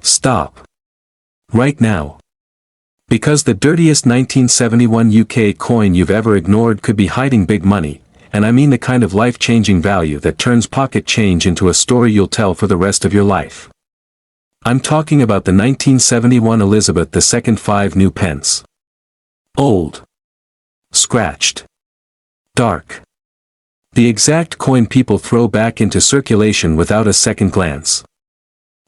Stop. Right now. Because the dirtiest 1971 UK coin you've ever ignored could be hiding big money, and I mean the kind of life-changing value that turns pocket change into a story you'll tell for the rest of your life. I'm talking about the 1971 Elizabeth II 5 new pence. Old. Scratched. Dark. The exact coin people throw back into circulation without a second glance.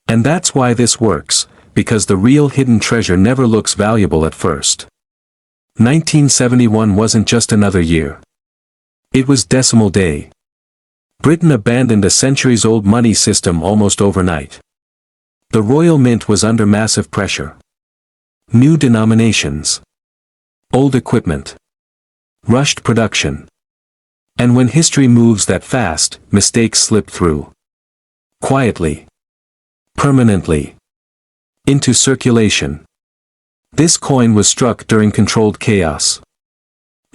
And that's why this works, because the real hidden treasure never looks valuable at first. 1971 wasn't just another year. It was Decimal Day. Britain abandoned a centuries-old money system almost overnight. The Royal Mint was under massive pressure. New denominations. Old equipment. Rushed production. And when history moves that fast, mistakes slip through. Quietly. Permanently. Into circulation. This coin was struck during controlled chaos.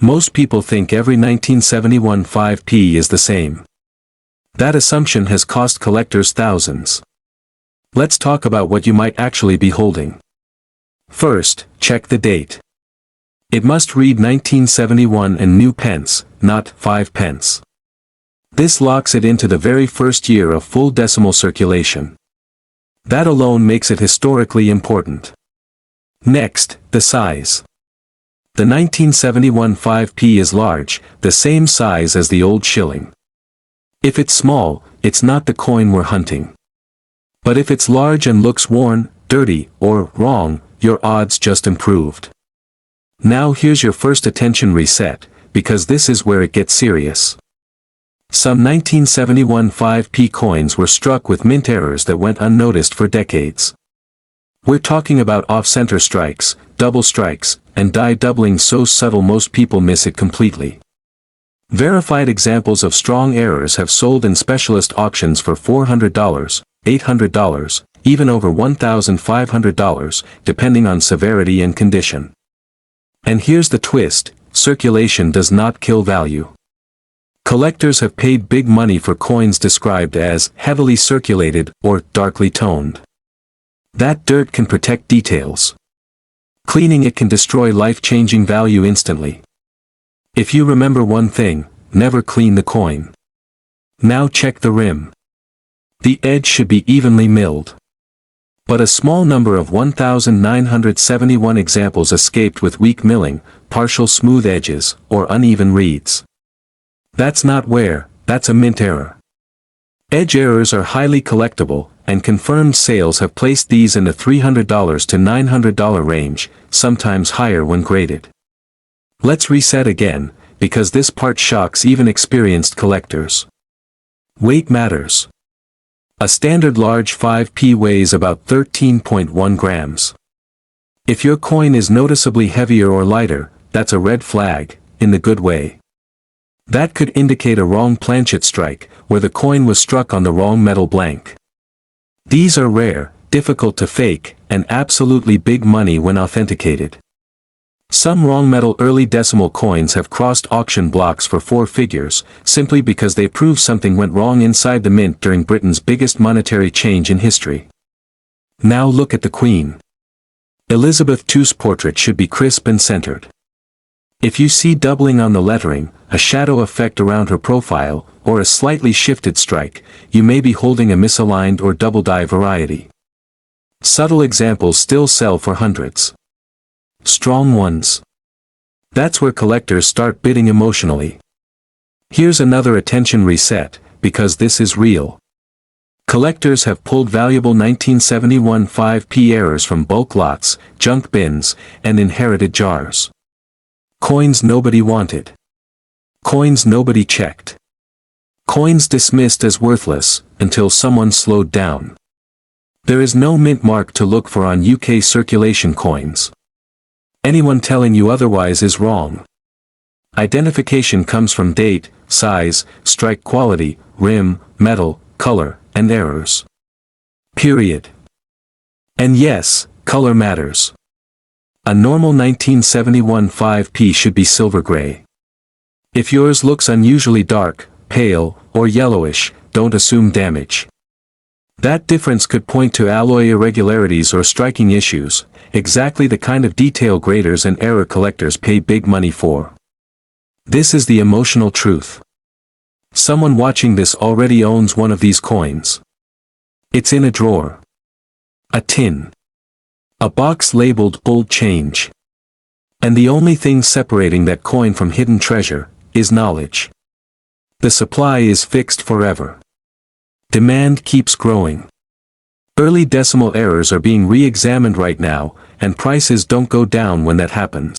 Most people think every 1971 5p is the same. That assumption has cost collectors thousands. Let's talk about what you might actually be holding. First, check the date. It must read 1971 and new pence, not 5 pence. This locks it into the very first year of full decimal circulation. That alone makes it historically important. Next, the size. The 1971 5p is large, the same size as the old shilling. If it's small, it's not the coin we're hunting. But if it's large and looks worn, dirty, or wrong, your odds just improved. Now here's your first attention reset, because this is where it gets serious. Some 1971 5p coins were struck with mint errors that went unnoticed for decades. We're talking about off-center strikes, double strikes, and die doubling so subtle most people miss it completely. Verified examples of strong errors have sold in specialist auctions for $400, $800, even over $1,500, depending on severity and condition. And here's the twist, circulation does not kill value. Collectors have paid big money for coins described as heavily circulated or darkly toned. That dirt can protect details. Cleaning it can destroy life-changing value instantly. If you remember one thing, never clean the coin. Now check the rim. The edge should be evenly milled. But a small number of 1,971 examples escaped with weak milling, partial smooth edges, or uneven reeds. That's not wear, that's a mint error. Edge errors are highly collectible, and confirmed sales have placed these in the $300 to $900 range, sometimes higher when graded. Let's reset again, because this part shocks even experienced collectors. Weight matters. A standard large 5p weighs about 13.1 grams. If your coin is noticeably heavier or lighter, that's a red flag, in the good way. That could indicate a wrong planchet strike, where the coin was struck on the wrong metal blank. These are rare, difficult to fake, and absolutely big money when authenticated. Some wrong metal early decimal coins have crossed auction blocks for 4 figures, simply because they prove something went wrong inside the mint during Britain's biggest monetary change in history. Now look at the Queen. Elizabeth II's portrait should be crisp and centered. If you see doubling on the lettering, a shadow effect around her profile, or a slightly shifted strike, you may be holding a misaligned or double die variety. Subtle examples still sell for hundreds. Strong ones. That's where collectors start bidding emotionally. Here's another attention reset, because this is real. Collectors have pulled valuable 1971 5p errors from bulk lots, junk bins, and inherited jars. Coins nobody wanted. Coins nobody checked. Coins dismissed as worthless, until someone slowed down. There is no mint mark to look for on UK circulation coins. Anyone telling you otherwise is wrong. Identification comes from date, size, strike quality, rim, metal, color, and errors. Period. And yes, color matters. A normal 1971 5p should be silver gray. If yours looks unusually dark, pale, or yellowish, don't assume damage. That difference could point to alloy irregularities or striking issues, exactly the kind of detail graders and error collectors pay big money for. This is the emotional truth. Someone watching this already owns one of these coins. It's in a drawer. A tin. A box labeled old change. And the only thing separating that coin from hidden treasure is knowledge. The supply is fixed forever. Demand keeps growing. Early decimal errors are being re-examined right now, and prices don't go down when that happens.